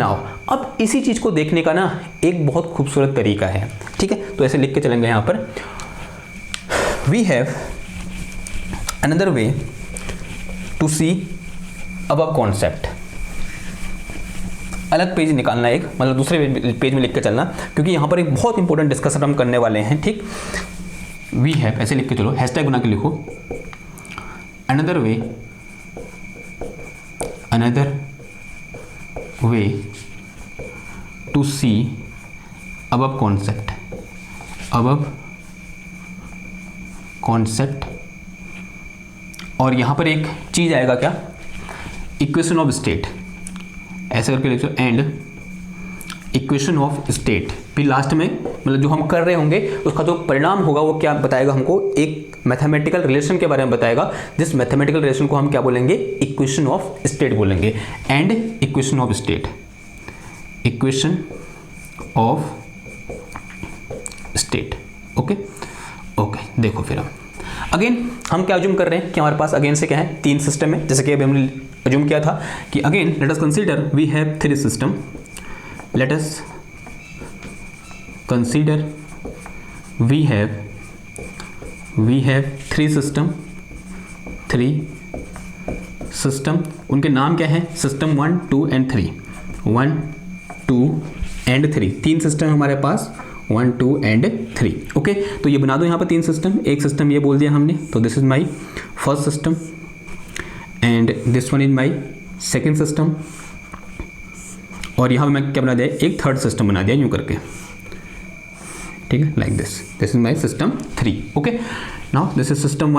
Now अब इसी चीज़ को देखने का ना एक बहुत खूबसूरत तरीका है, ठीक है। तो ऐसे लिख के चलेंगे यहाँ पर, we have another way to see above concept. अलग पेज निकालना एक, मतलब दूसरे पेज में लिख के चलना, क्योंकि यहाँ पर एक बहुत इंपॉर्टेंट डिस्कशन हम करने वाले हैं, ठीक। वी हैव ऐसे लिख के चलो, हैशटैग बना के लिखो, another way to see above concept. और यहाँ पर एक चीज़ आएगा क्या, इक्वेशन ऑफ स्टेट, ऐसे करके लिखो, एंड इक्वेशन ऑफ स्टेट। फिर लास्ट में मतलब जो हम कर रहे होंगे उसका जो परिणाम होगा वो क्या बताएगा हमको, एक मैथमेटिकल रिलेशन के बारे में बताएगा, जिस मैथमेटिकल रिलेशन को हम क्या बोलेंगे, इक्वेशन ऑफ स्टेट बोलेंगे। And equation of state, equation of state, okay okay. देखो फिर अगेन हम क्या अज्यूम कर रहे हैं कि हमारे पास अगेन से क्या है, तीन सिस्टम है, जैसे कि अभी हमने अज्यूम किया था कि again let us consider we have three system. Let us consider we have three system. उनके नाम क्या है, सिस्टम 1, 2 एंड 3, 1, 2 एंड 3, तीन सिस्टम हमारे पास, 1, 2 एंड 3, ओके। तो ये बना दो यहाँ पर तीन सिस्टम, एक सिस्टम ये बोल दिया हमने, तो this is my first system and this one is my second system, और यहाँ मैं क्या बना दिया, एक थर्ड सिस्टम बना दिया यूँ करके, ठीक है, like this is my system 3, okay. Now this is system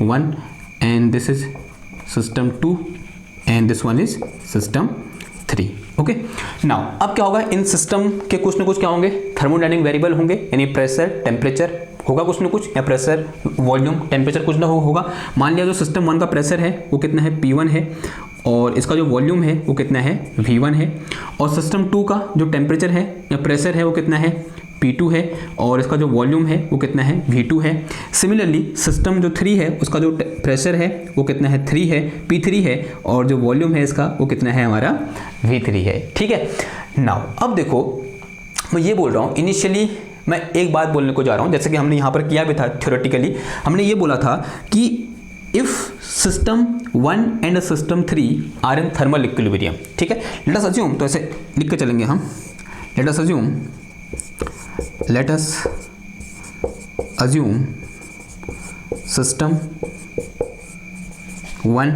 1 and this is system 2 and this one is system 3, okay. Now अब क्या होगा, इन सिस्टम के कुछ ना कुछ क्या होंगे, थर्मोडायनेमिक वेरिएबल होंगे, यानी प्रेशर, टेम्परेचर होगा कुछ ना कुछ, या प्रेशर, वॉल्यूम, टेम्परेचर कुछ ना होगा। मान लिया जो सिस्टम 1 का प्रेशर है वो कितना है, P1 है, और इसका जो वॉल्यूम है वो कितना है, V1 है, और सिस्टम 2 का जो टेम्परेचर है या प्रेशर है वो कितना है, P2 है, और इसका जो वॉल्यूम है वो कितना है, V2 है। सिमिलरली सिस्टम जो 3 है उसका जो प्रेशर है वो कितना है, 3 है, P3 है, और जो वॉल्यूम है इसका वो कितना है, हमारा V3 है, ठीक है। नाउ अब देखो मैं ये बोल रहा हूँ, इनिशियली मैं एक बात बोलने को जा रहा हूँ, जैसे कि हमने यहाँ पर किया भी था थ्योरेटिकली, हमने ये बोला था कि if system 1 and system 3 are in thermal equilibrium, ठीक है। लेट अस अज्यूम, तो ऐसे लिख के चलेंगे हम, let us assume system 1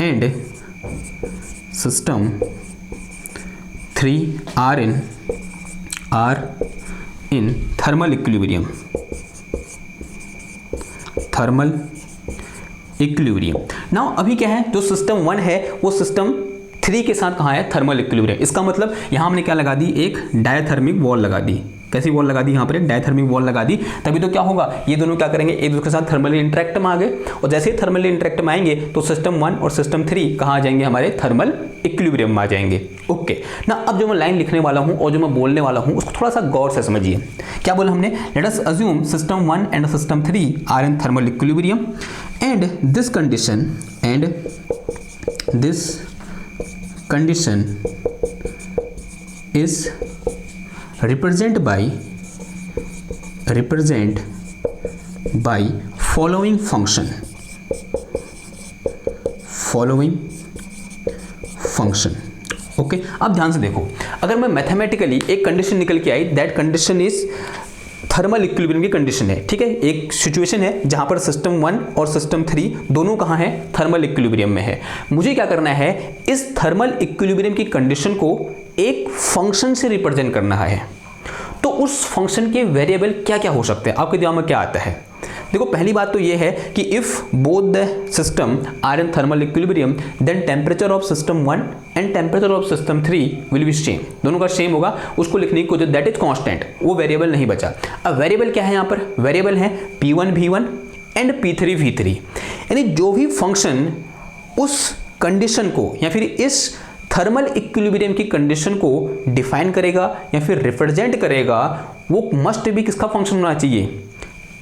and system 3 are in thermal equilibrium, now अभी क्या है, जो सिस्टम 1 है वो सिस्टम 3 के साथ कहाँ है, थर्मल इक्विलिब्रियम। इसका मतलब यहाँ हमने क्या लगा दी, एक डायथर्मिक वॉल लगा दी। कैसी वॉल लगा दी, यहाँ पर एक डायथर्मिक वॉल लगा दी, तभी तो क्या होगा, ये दोनों क्या करेंगे, एक दूसरे के साथ थर्मली इंटरेक्ट में आ गए, और जैसे ही थर्मली इंटरेक्ट में आएंगे तो सिस्टम 1 और सिस्टम 3 कहाँ आ जाएंगे, हमारे थर्मल इक्विलिब्रियम में आ जाएंगे, ओके ना। अब जो मैं लाइन लिखने वाला हूँ और जो मैं बोलने वाला हूँ उसको थोड़ा सा गौर से समझिए। क्या बोला हमने, let us assume system 1 and system 3 are in thermal equilibrium and this condition is represent by following function, okay. अब ध्यान से देखो, अगर मैं मैथमेटिकली एक कंडीशन निकल के आई, that condition is thermal equilibrium की कंडीशन है, ठीक है। एक सिचुएशन है जहां पर सिस्टम 1 और सिस्टम 3 दोनों कहां है, थर्मल इक्विलिब्रियम में है। मुझे क्या करना है, इस थर्मल इक्विलिब्रियम की कंडीशन को एक फंक्शन से रिप्रेजेंट करना है। तो उस फंक्शन के वेरिएबल क्या क्या हो सकते हैं, आपके दिमाग में क्या आता है। देखो पहली बात तो ये है कि if both the system are in thermal equilibrium then temperature of system 1 and temperature of system 3 will be same, दोनों का सेम होगा। उसको लिखने को जो दैट इज कांस्टेंट, वो वेरिएबल नहीं बचा। अब वेरिएबल क्या है, यहाँ पर वेरिएबल है P1 V1 and P3 V3, यानी जो भी फंक्शन उस कंडीशन को या फिर इस थर्मल इक्विलिब्रियम की कंडीशन को डिफाइन करेगा या फिर रिप्रेजेंट करेगा, वो मस्ट भी किसका फंक्शन होना चाहिए,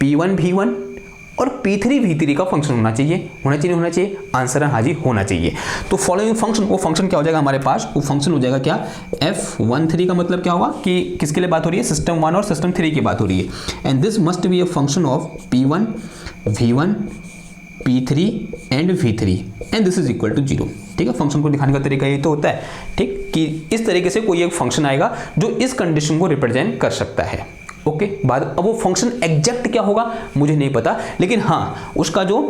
P1 V1 और P3 V3 का फंक्शन होना चाहिए, आंसर है हाँ जी होना चाहिए। तो फॉलोइंग फंक्शन, वो फंक्शन क्या हो जाएगा हमारे पास, वो फंक्शन हो जाएगा क्या, F13 का मतलब क्या होगा कि किसके लिए बात हो रही है, सिस्टम 1 और सिस्टम 3 की बात हो रही है। And this must be a function of P1 V1 P3 and V3 and this is equal to 0। ठीक है, फंक्शन को दिखाने का तरीका ये तो होता है, ठीक, कि इस तरीके से कोई एक फंक्शन आएगा जो इस कंडीशन को रिप्रेजेंट कर सकता है। ओके, बाद अब वो फंक्शन एग्जैक्ट क्या होगा मुझे नहीं पता, लेकिन हाँ उसका जो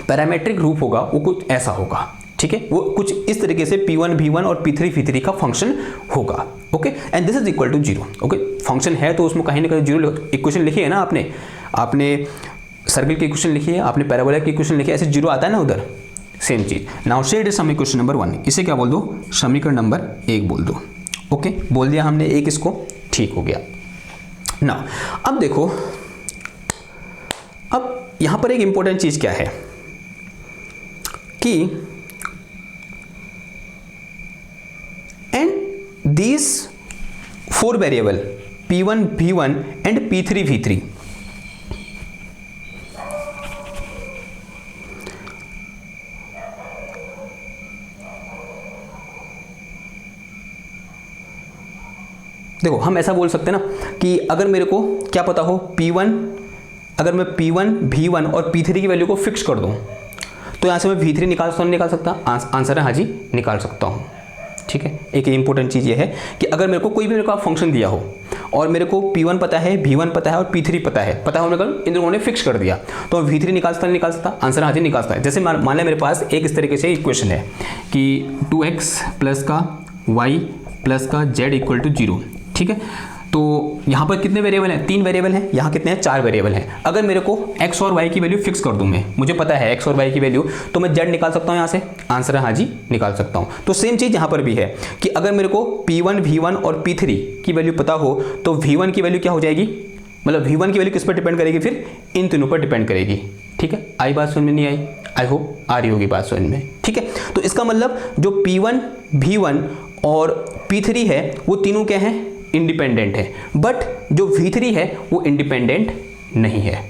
पैरामीट्रिक रूप होगा वो कुछ ऐसा होगा। ठीक है, वो कुछ इस तरीके से P1 V1 और P3 V3 का फंक्शन होगा। Okay, and this is equal to 0। Okay, function है तो उसमें कहीं ना कहीं 0 इक्वेशन लिखी है ना आपने सर्कल की इक्वेशन लिखी है, आपने पैराबोला की इक्वेशन लिखी है, ऐसे 0 आता है ना उधर, सेम चीज। Now said some equation number 1, इसे क्या बोल दो, समीकरण नंबर 1 बोल दो। ओके, बोल दिया हमने एक, इसको ठीक हो गया। नाउ अब देखो, अब यहां पर एक इंपॉर्टेंट चीज क्या है कि and these 4 variable P1 V1 and P3 V3 देखो, हम ऐसा बोल सकते हैं ना कि अगर मेरे को क्या पता हो P1, अगर मैं P1 V1 और P3 की वैल्यू को फिक्स कर दूं तो यहां से मैं V3 निकाल सकता, आंसर है हाँ जी निकाल सकता हूं। ठीक है, एक इंपॉर्टेंट चीज ये है कि अगर मेरे को कोई भी मेरे को फंक्शन दिया हो और मेरे को P1 पता है, V1 पता है और P3 पता हो, मेरे इन दोनों ने फिक्स कर दिया तो मैं V3 निकाल सकता, आंसर हाँ जी निकाल सकता है। जैसे मान लें मेरे पास एक इस तरीके से इक्वेशन है कि 2x प्लस का y प्लस का z इक्वल टू 0। ठीक है, तो यहाँ पर कितने वेरिएबल हैं, 3 वेरिएबल हैं, यहाँ कितने हैं, 4 वेरिएबल हैं। अगर मेरे को x और y की वैल्यू फिक्स कर दूं, मुझे पता है x और y की वैल्यू, तो मैं z निकाल सकता हूँ यहाँ से, आंसर है हाँ जी निकाल सकता हूँ। तो सेम चीज़ यहाँ पर भी है कि अगर मेरे को P1 V1 और P3 की वैल्यू पता हो तो V1 की वैल्यू क्या हो जाएगी, मतलब V1 की वैल्यू किस पर डिपेंड करेगी, फिर इन तीनों पर डिपेंड करेगी। ठीक है, आई बात समझ में नहीं आई, आई होप आ रही होगी बात समझ में। ठीक है, तो इसका मतलब जो P1 V1 और P3 है वो तीनों क्या हैं, इंडिपेंडेंट है, बट जो V3 है वो इंडिपेंडेंट नहीं है।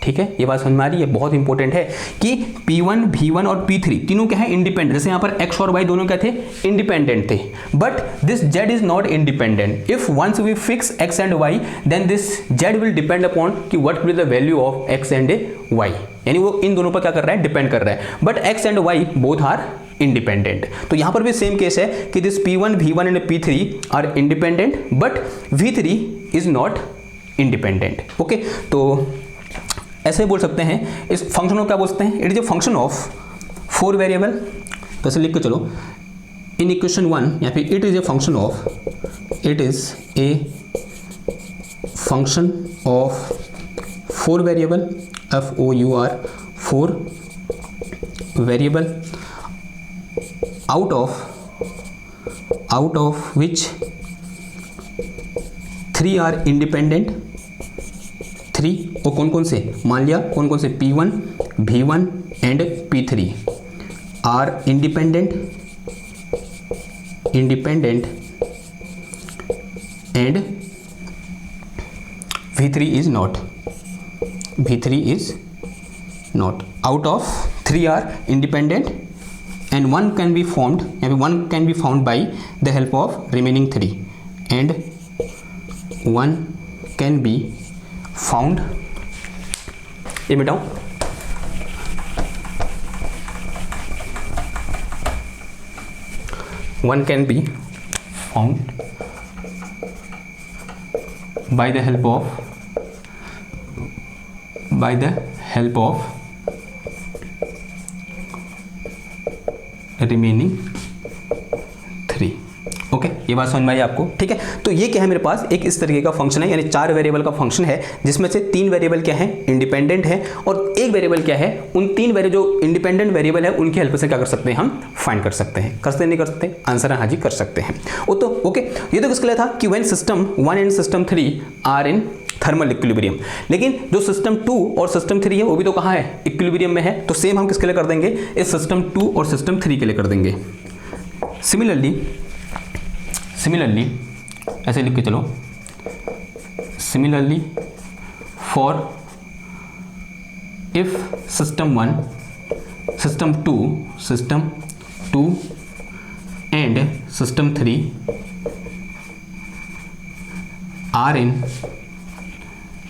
ठीक है, ये बात समझ में आ रही है, बहुत इंपॉर्टेंट है कि P1 V1 और P3 तीनों क्या है, इंडिपेंडेंट। जैसे यहाँ पर x और y दोनों क्या थे, इंडिपेंडेंट थे, but this z is not independent. If once we fix x and y then this z will depend upon कि what will the value of x and y, यानी वो इन दोनों पर क्या कर रहा है, डिपेंड कर रहा है, but x and y both are independent. तो यहां पर भी सेम केस है कि this P1 V1 and P3 are independent but V3 is not independent. Okay, तो ऐसे बोल सकते हैं इस फंक्शन को क्या बोल सकते हैं, it is a function of 4 variable. तो ऐसे लिख के चलो इन इक्वेशन 1 या फिर it is a function of, it is a function of 4 variable, FOUR 4 variable out of which 3 are independent, 3 और कौन कौन से, मान लिया कौन कौन से, P1 V1 and P3 are independent and V3 is not, out of 3 are independent and one can be found by the help of remaining 3 and one can be found, ये मिटाओ, one can be found by the help of remaining 3। Okay, ये बात समझ में आई आपको। ठीक है, तो ये क्या है, मेरे पास एक इस तरीके का फंक्शन है, यानी 4 वेरिएबल का फंक्शन है जिसमें से 3 वेरिएबल क्या है, इंडिपेंडेंट है, और एक वेरिएबल क्या है, उन 3 वेरिएबल जो इंडिपेंडेंट वेरिएबल है उनकी हेल्प से क्या कर सकते हैं, हम फाइंड कर सकते हैं। कर सकते नहीं कर सकते, आंसर है हाँ जी कर सकते हैं। वो तो ओके, ये तो किसके लिए था कि when system 1 and system 3 are in thermal equilibrium, लेकिन जो सिस्टम 2 और सिस्टम 3 है वो भी तो कहाँ है, इक्विलिब्रियम में है। तो सेम हम किसके लिए कर देंगे, इस सिस्टम 2 और सिस्टम 3 के लिए कर देंगे। सिमिलरली ऐसे लिख के चलो, similarly for if system 1, system 2 and system 3 are in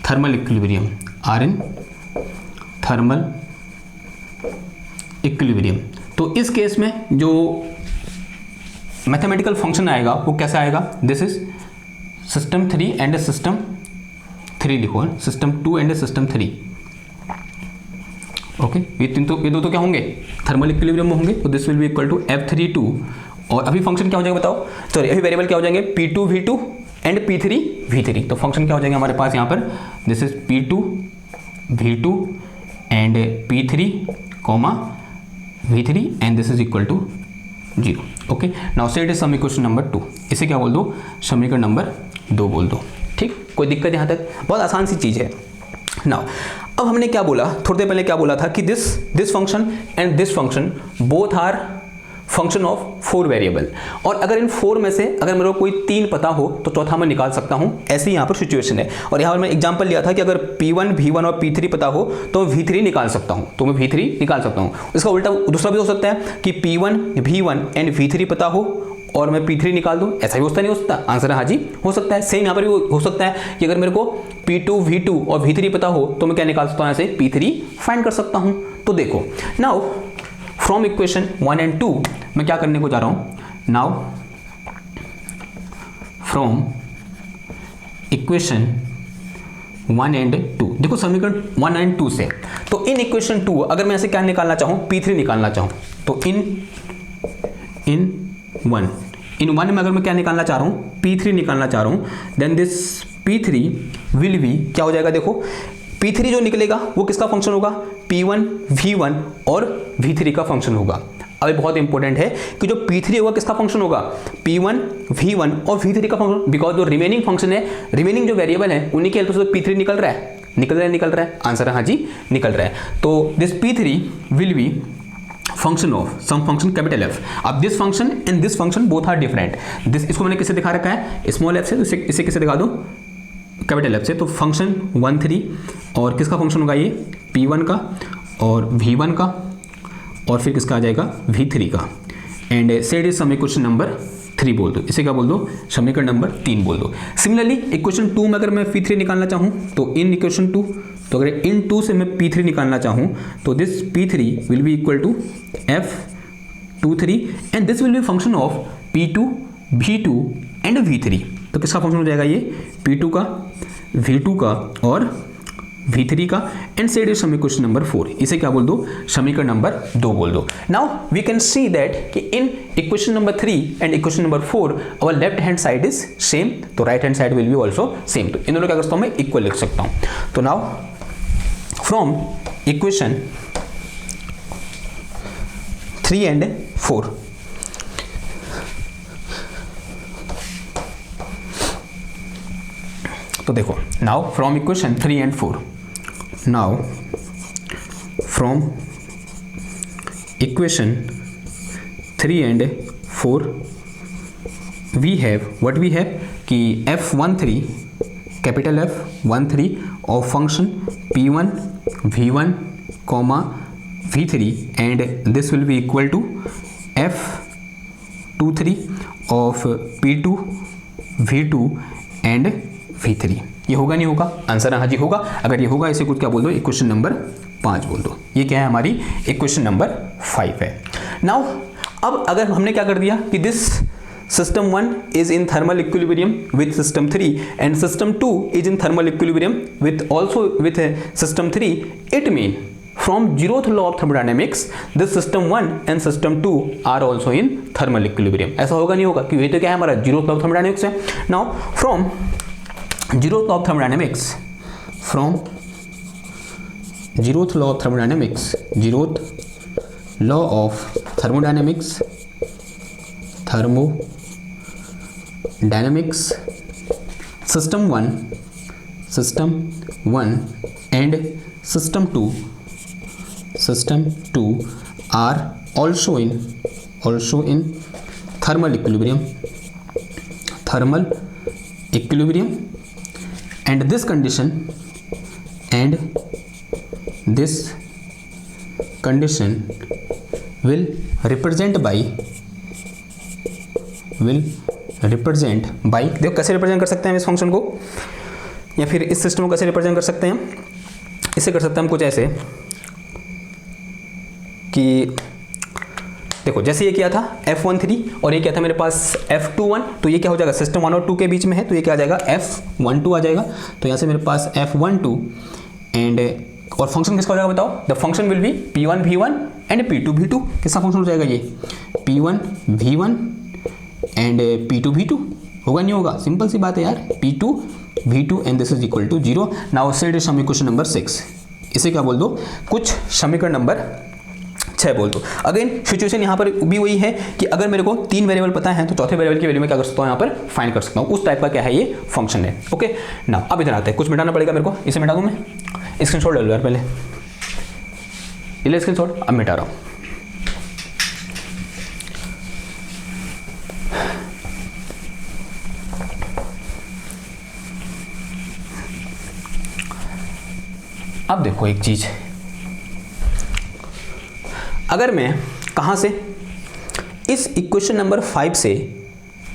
thermal equilibrium, तो इस केस में जो मैथमेटिकल फंक्शन आएगा वो कैसा आएगा, this is system 3 and system 3 लिखो, सिस्टम 2 एंड सिस्टम 3, ओके। ये दो तो क्या होंगे, थर्मल इक्विलिब्रियम में होंगे, तो this will be equal to F32, और अभी फंक्शन क्या हो जाएगा बताओ, सॉरी अभी वेरिएबल क्या हो जाएंगे, P2 V2 and P3 V3, तो फंक्शन क्या हो जाएंगे हमारे पास यहाँ पर, this is P2 V2 and P3 V3 and this is equal to 0, okay. Now say it is some equation number 2, इसे क्या बोल दो, समीकरण नंबर 2 बोल दो, ठीक। कोई दिक्कत यहाँ तक, बहुत आसान सी चीज़ है। नाउ अब हमने क्या बोला, थोड़ी देर पहले क्या बोला था कि this function and this function both are function of 4 variable, और अगर इन 4 में से अगर मेरे को कोई 3 पता हो तो चौथा मैं निकाल सकता हूं, ऐसी यहाँ पर सिचुएशन है। और यहाँ पर मैं एग्जांपल लिया था कि अगर P1 V1 और P3 पता हो तो मैं V3 निकाल सकता हूं, तो मैं V3 निकाल सकता हूं। इसका उल्टा दूसरा भी हो सकता है कि P1 V1 एंड V3 पता हो और मैं P3 निकाल दूं, ऐसा भी होता नहीं हो सकता, आंसर है हाँ जी हो सकता है। सेम यहाँ पर भी हो सकता है कि अगर मेरे को P2 V2 और V3 पता हो तो मैं क्या निकाल सकता हूँ, ऐसे P3 फाइंड कर सकता हूँ। तो देखो नाउ फ्रॉम इक्वेशन 1 एंड 2 मैं क्या करने को जा रहा हूँ, नाउ फ्रॉम इक्वेशन 1 एंड 2, देखो समीकरण 1 एंड 2 से, तो इन इक्वेशन 2 अगर मैं ऐसे क्या निकालना चाहूँ, P3 निकालना चाहूँ, तो इन 1 में अगर मैं क्या निकालना चाह रहा हूँ, P3 निकालना चाह रहा हूँ, then this P3 will B क्या हो जाएगा, देखो P3 जो निकलेगा वो किसका फंक्शन होगा, P1 V1 और V3 का फंक्शन होगा। अब ये बहुत इंपॉर्टेंट है कि जो P3 होगा किसका फंक्शन होगा, P1 V1 और V3 का फंक्शन, बिकॉज जो रिमेनिंग फंक्शन है, रिमेनिंग जो वेरिएबल है उन्हीं के हेल्प से P3 निकल रहा है, आंसर है हाँ जी निकल रहा है। तो this P3 will be function of some function capital F। अब this function and this function both are different, इसको मैंने किससे दिखा रखा है, स्मॉल f से, तो इसे किससे दिखा दो, कैपिटल F से। तो फंक्शन 1 3 और किसका फंक्शन होगा, ये P1 का और V1 का और फिर किसका आ जाएगा V3 का, and set is some equation number 3 बोल दो, इसे क्या बोल दो, समीकरण नंबर 3 बोल दो। सिमिलरली इक्वेशन 2 में अगर मैं P3 निकालना चाहूँ तो इन इक्वेशन 2, तो अगर इन 2 से मैं P3 निकालना चाहूँ तो this P3 will be equal to F23 and this will be function of P2 V2 and V3। तो किसका फंक्शन हो जाएगा, ये P2 का V2 का और V3 का, and set is some equation number 4, इसे क्या बोल दो, समीकरण नंबर 2 बोल दो। Now we can see that कि in equation number 3 and equation number 4 our left hand side is same, तो right hand side will be also same, तो इन दोनों क्या कर सकता हूँ मैं, इक्वल लिख सकता हूँ। तो नाउ फ्रॉम इक्वेशन 3 एंड 4, तो देखो now from equation 3 and 4, now from equation 3 and 4 we have what we have कि F13 capital F13 of function P1 V1 V3 and this will be equal to F23 of P2 V2 and V3। ये होगा नहीं होगा, answer हाँ जी होगा। अगर ये होगा इसे कुछ क्या बोल दो, इक्वेशन नंबर 5 बोल दो। ये क्या है, हमारी इक्वेशन नंबर 5 है। नाउ अब अगर हमने क्या कर दिया कि this system 1 is in thermal equilibrium with system 3 and system 2 is in thermal equilibrium with also with system 3, it mean from 0th law of thermodynamics this system 1 and system 2 are also in thermal equilibrium। ऐसा होगा नहीं होगा, क्योंकि ये तो क्या है, हमारा 0th law of thermodynamics है। now from 0th law of thermodynamics, from 0th law of thermodynamics, 0th law of thermodynamics, system 1 and system 2 are also in thermal equilibrium, and this condition this condition will represent by देखो कैसे represent कर सकते हैं हम इस function को, या फिर इस सिस्टम को कैसे रिप्रेजेंट कर सकते हैं। इसे कर सकते हैं हम कुछ ऐसे कि देखो जैसे ये किया था F13 और ये क्या था मेरे पास F21, तो ये क्या हो जाएगा सिस्टम 1 और 2 के बीच में है, तो ये क्या आ जाएगा F12 आ जाएगा। तो यहाँ से मेरे पास F12 एंड और फंक्शन किसका हो जाएगा बताओ, the function will be P1 V1 and P2 V2। किसका फंक्शन हो जाएगा ये P1 V1 and P2 V2, होगा नहीं होगा, सिंपल सी बात है यार, P2 V2 and this is equal to 0। Now set is समीकरण नंबर 6, इसे क्या बोल दो, कुछ समीकरण नंबर 6 बोल दो। अगेन सिचुएशन यहाँ पर भी वही है कि अगर मेरे को 3 वेरिएबल पता है तो चौथे वेरिएबल की वैल्यू में क्या कर सकता हूँ, यहाँ पर फाइंड कर सकता हूँ, उस टाइप का क्या है ये फंक्शन है। ओके ना, अब इधर आते हैं, कुछ मिटाना पड़ेगा मेरे को, इसे मिटा दूँ मैं, स्क्रीनशॉट ले लो यार पहले, ये ले स्क्रीनशॉट, अब मिटा रहा हूँ। अब देखो एक चीज, अगर मैं कहाँ से इस इक्वेशन नंबर 5 से,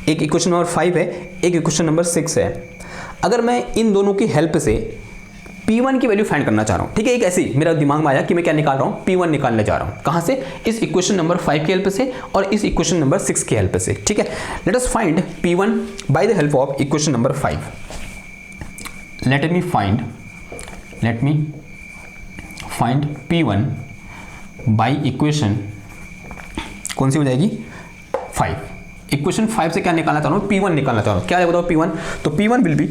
एक इक्वेशन नंबर 5 है, एक इक्वेशन नंबर 6 है, अगर मैं इन दोनों की हेल्प से P1 की वैल्यू फाइंड करना चाह रहा हूँ, ठीक है, एक ऐसी मेरा दिमाग में आया कि मैं क्या निकाल रहा हूँ, P1 निकालने जा रहा हूँ, कहाँ से, इस इक्वेशन नंबर 5 की हेल्प से और इस इक्वेशन नंबर 6 की हेल्प से, ठीक है। Let us find P1 by the help of equation number 5। Let me find P1 by equation कौन सी हो जाएगी 5। इक्वेशन 5 से क्या निकालना चाह रहा हूँ, P1 निकालना चाह रहा हूँ, क्या है बताओ P1, तो P1 will B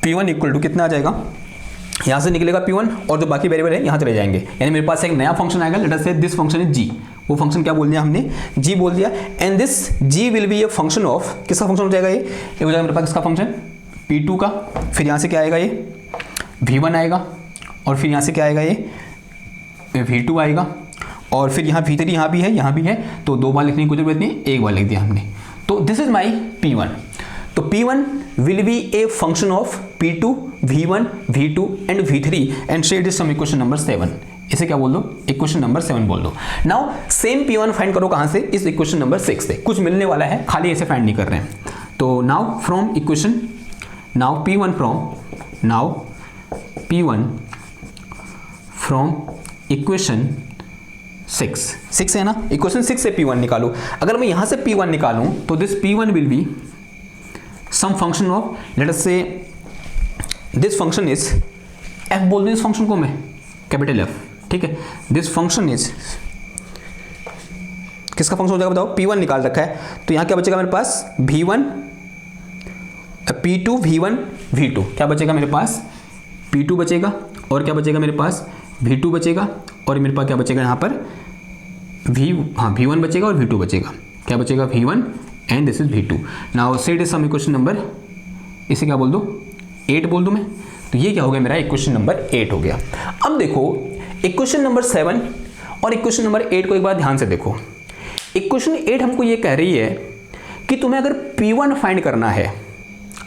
P1 equal to कितना आ जाएगा, यहाँ से निकलेगा P1 और जो बाकी वेरिएबल है यहाँ चले जाएंगे, यानी मेरे पास एक नया फंक्शन आएगा, late us say this function is G, वो फंक्शन क्या बोल दिया हमने, G बोल दिया, and this G will be a function of, किसका फंक्शन हो जाएगा ये हो जाएगा मेरे पास किसका फंक्शन P2 का, फिर यहाँ से क्या आएगा ये V1 आएगा, और फिर यहाँ से क्या आएगा ये V2 आएगा, और फिर यहाँ V3 यहाँ भी है, तो 2 बार लिखने की कोई जरूरत नहीं, एक बार लिख दिया हमने, तो दिस इज माई P1। तो P1 will be a function of P2 V1 V2 and V3 and said is some equation number 7। इसे क्या बोल दो, इक्वेशन नंबर 7 बोल दो। नाउ सेम P1 फाइंड करो कहाँ से, इस इक्वेशन नंबर 6 से, कुछ मिलने वाला है, खाली ऐसे फाइंड नहीं कर रहे हैं। तो now from equation, now P1 from equation 6 है ना, इक्वेशन 6 से P1 निकालो। अगर मैं यहां से P1 निकालूं तो this P1 will be some function of, let us say this function is f बोल दूं इस फंक्शन को मैं, कैपिटल F, ठीक है। दिस फंक्शन इज किसका फंक्शन हो जाएगा बताओ, P1 निकाल रखा है, तो यहां क्या बचेगा मेरे पास V1 P2 V1 V2, क्या बचेगा मेरे पास P2 बचेगा, और क्या बचेगा मेरे पास V2 बचेगा, और मेरे पास क्या बचेगा यहाँ पर V1 बचेगा और V2 बचेगा, क्या बचेगा V1 and this is V2। Now set is some equation number, इसे क्या बोल दो 8 बोल दूं मैं, तो ये क्या हो गया मेरा इक्वेशन नंबर 8 हो गया। अब देखो इक्वेशन नंबर 7 और इक्वेशन नंबर 8 को एक बार ध्यान से देखो। इक्वेशन 8 हमको ये कह रही है कि तुम्हें अगर P1 फाइंड करना है,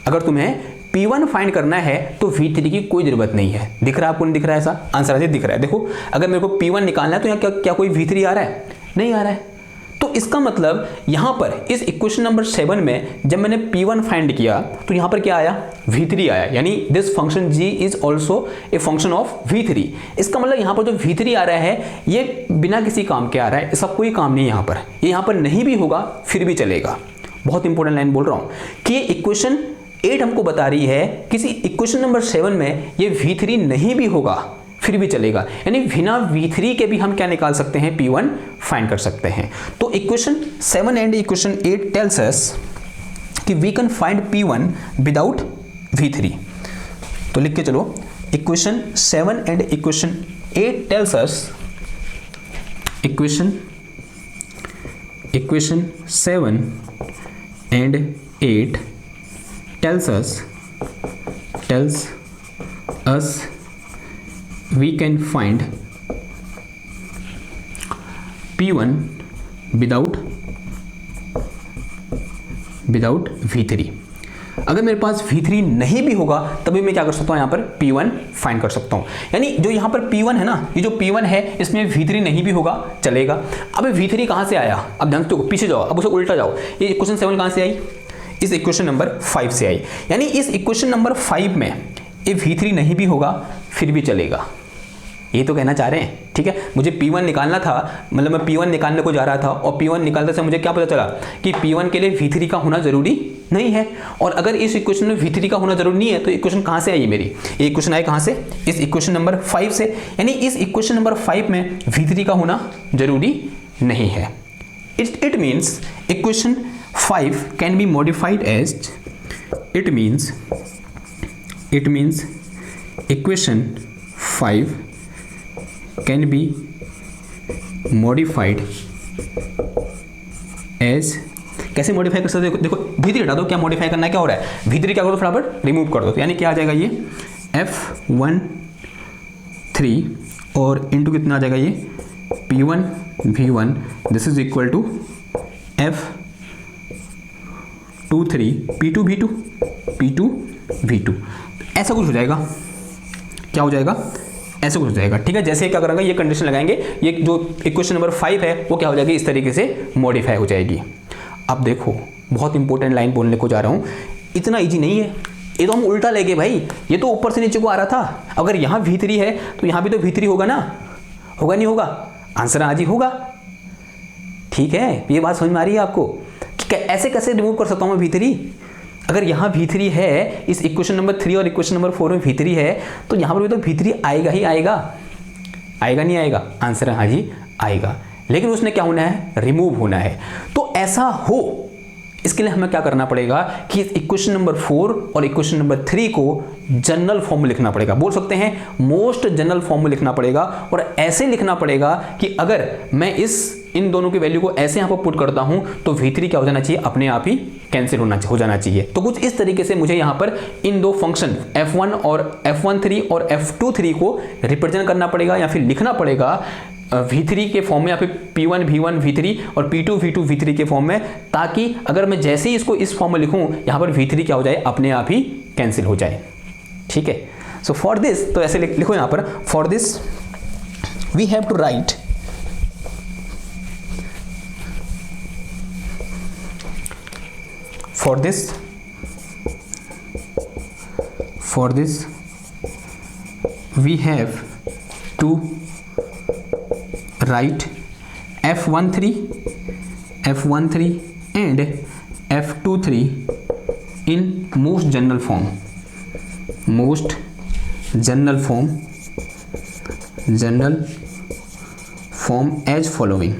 अगर तुम्हें P1 फाइंड करना है तो V3 की कोई जरूरत नहीं है। दिख रहा है आपको, नहीं दिख रहा है ऐसा आंसर दिख रहा है। देखो अगर मेरे को P1 निकालना है तो यहाँ क्या कोई V3 आ रहा है, नहीं आ रहा है, तो इसका मतलब यहाँ पर इस इक्वेशन नंबर 7 में जब मैंने P1 फाइंड किया तो यहाँ पर क्या आया V3 आया, यानी this function G is also a function of V3। इसका मतलब यहाँ पर जो V3 आ रहा है ये बिना किसी काम के आ रहा है, इसका कोई काम नहीं है यहाँ पर, ये यहाँ पर नहीं भी होगा फिर भी चलेगा। बहुत इंपॉर्टेंट लाइन बोल रहा हूँ कि इक्वेशन 8 हमको बता रही है किसी इक्वेशन नंबर 7 में ये V3 नहीं भी होगा फिर भी चलेगा, यानी बिना V3 के भी हम क्या निकाल सकते हैं, P1 फाइंड कर सकते हैं। तो equation 7 and equation 8 tells us कि we can find P1 without V3। तो लिख के चलो, equation 7 and equation 8 tells us, equation 7 and 8 tells us we can find P1 without V3। अगर मेरे पास V3 नहीं भी होगा तभी मैं क्या कर सकता हूँ, यहाँ पर P1 फाइंड कर सकता हूँ। यानी जो यहाँ पर P1 है ना, ये जो P1 है इसमें V3 नहीं भी होगा चलेगा। अब V3 कहाँ से आया, अब ध्यान से पीछे जाओ, अब उसे उल्टा जाओ। ये इक्वेशन 7 कहाँ से आई, इस इक्वेशन नंबर 5 से आई। यानी इस इक्वेशन नंबर 5 में ये V3 नहीं भी होगा फिर भी चलेगा, ये तो कहना चाह रहे हैं। ठीक है, मुझे P1 निकालना था, मतलब मैं P1 निकालने को जा रहा था और P1 निकालते से मुझे क्या पता चला कि P1 के लिए V3 का होना जरूरी नहीं है। और अगर इस इक्वेशन में V3 का होना जरूरी नहीं है तो इक्वेशन कहाँ से आई मेरी, ये इक्वेशन आई कहाँ से, इस इक्वेशन नंबर 5 से। यानी इस इक्वेशन नंबर 5 में V3 का होना जरूरी नहीं है। It means equation 5 can be modified as, it means equation 5 can be modified as, कैसे मॉडिफाई कर सकते हो, देखो V3 हटा दो, क्या मॉडिफाई करना है, क्या हो रहा है, V3 क्या करो फटाफट रिमूव कर दो, तो यानी क्या आ जाएगा ये F13 और इंटू कितना आ जाएगा ये P1 V1, this is equal to F23 P2 V2, ऐसा कुछ हो जाएगा, क्या हो जाएगा, ऐसे कुछ हो जाएगा। ठीक है, जैसे क्या करेंगे, ये कंडीशन लगाएंगे, ये जो इक्वेशन नंबर 5 है वो क्या हो जाएगी, इस तरीके से मॉडिफाई हो जाएगी। अब देखो बहुत इंपॉर्टेंट लाइन बोलने को जा रहा हूँ, इतना इजी नहीं है, ये तो हम उल्टा ले गए भाई, ये तो ऊपर से नीचे को आ रहा था। अगर यहाँ V3 है तो यहाँ भी तो V3 होगा ना, होगा नहीं होगा, आंसर आज ही होगा। ठीक है, ये बात समझ में आ रही है आपको कि ऐसे कैसे रिमूव कर सकता हूँ मैं V3। अगर यहाँ V3 है, इस इक्वेशन नंबर 3 और इक्वेशन नंबर 4 में V3 है तो यहाँ पर भी तो V3 आएगा ही आएगा, आएगा नहीं आएगा, आंसर हाँ जी आएगा। लेकिन उसने क्या होना है, रिमूव होना है। तो ऐसा हो इसके लिए हमें क्या करना पड़ेगा कि इक्वेशन नंबर 4 और इक्वेशन नंबर 3 को जनरल फॉर्म में लिखना पड़ेगा, बोल सकते हैं मोस्ट जनरल फॉर्म में लिखना पड़ेगा। और ऐसे लिखना पड़ेगा कि अगर मैं इन दोनों की वैल्यू को ऐसे यहाँ पर पुट करता हूँ तो V3 क्या हो जाना चाहिए, अपने आप ही कैंसिल हो जाना चाहिए। तो कुछ इस तरीके से मुझे यहाँ पर इन दो फंक्शन F1 और F13 और F23 को रिप्रेजेंट करना पड़ेगा या फिर लिखना पड़ेगा V3 के फॉर्म में, या फिर P1 V1 V3 और P2 V2 V3 के फॉर्म में, ताकि अगर मैं जैसे ही इसको इस फॉर्म में लिखूं यहाँ पर V3 क्या हो जाए, अपने आप ही कैंसिल हो जाए। ठीक है, सो फॉर दिस, तो ऐसे लिखो यहाँ पर, for this we have to write for this we have to write F13 and F23 in most general form as following।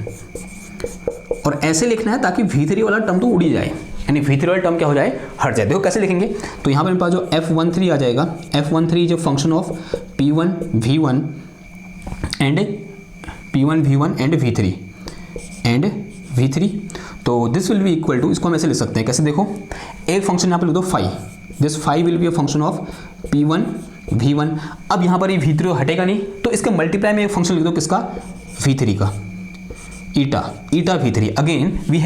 और ऐसे लिखना है ताकि V3 वाला टर्म तो उड़ ही जाए, यानी V3 वाला टर्म क्या हो जाए, हट जाए। देखो कैसे लिखेंगे, तो यहाँ पर मेरे पास जो F13 आ जाएगा, F13 is a function of P1 V1 and V3, तो this will be equal to, इसको हम ऐसे लिख सकते हैं, कैसे देखो, एक फंक्शन यहाँ पर लिख दो 5, this 5 will be a function of P1 V1। अब यहाँ पर ये V3 हटेगा नहीं तो इसके मल्टीप्लाई में एक फंक्शन लिख दो, किसका, V3 का, eta V3। Again we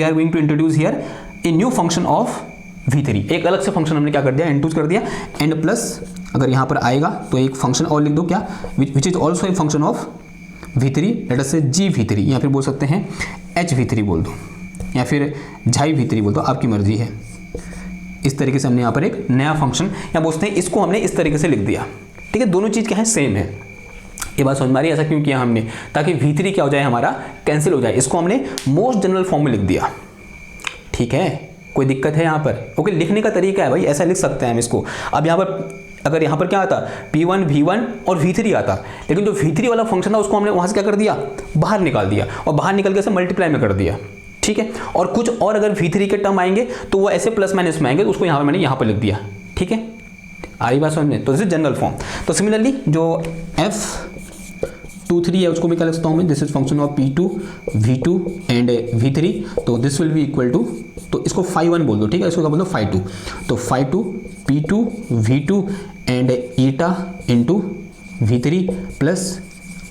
are going to introduce here a new function of V3, एक अलग से फंक्शन हमने क्या कर दिया, इंट्रोड्यूस कर दिया। एंड प्लस अगर यहाँ पर आएगा तो एक फंक्शन और लिख दो, क्या, which is also a function of V3, late us से G3, या फिर बोल सकते हैं HV3 बोल दो, या फिर झाई V3 बोल दो, आपकी मर्जी है। इस तरीके से हमने यहाँ पर एक नया फंक्शन, या बोलते हैं इसको हमने इस तरीके से लिख दिया। ठीक है, दोनों चीज़ क्या है, सेम है। ये बात समझ में आ रही है, ऐसा क्यों किया हमने, ताकि V3 क्या हो जाए, हमारा कैंसिल हो जाए। इसको हमने मोस्ट जनरल फॉर्म में लिख दिया। ठीक है, कोई दिक्कत है यहाँ पर, ओके, लिखने का तरीका है भाई, ऐसा लिख सकते हैं हम इसको। अब यहाँ पर अगर यहाँ पर क्या आता, P1 V1 और V3 आता, लेकिन जो V3 वाला फंक्शन था उसको हमने वहाँ से क्या कर दिया, बाहर निकाल दिया, और बाहर निकल के से मल्टीप्लाई में कर दिया। ठीक है, और कुछ और अगर V3 के टर्म आएंगे तो वो ऐसे प्लस माइनस में आएंगे, तो उसको यहाँ पर मैंने यहाँ पर लिख दिया। ठीक है, आ रही बात समझ में, तो दिस इज जनरल फॉर्म। तो सिमिलरली जो F23 है उसको भी क्या लिख सकता हूँ मैं, this is function of P2 V2 and V3, तो this will be equal to, तो इसको phi1 बोल दो। ठीक है, इसको क्या बोल दो, phi2, तो phi2 P2 V2 and eta into V3 plus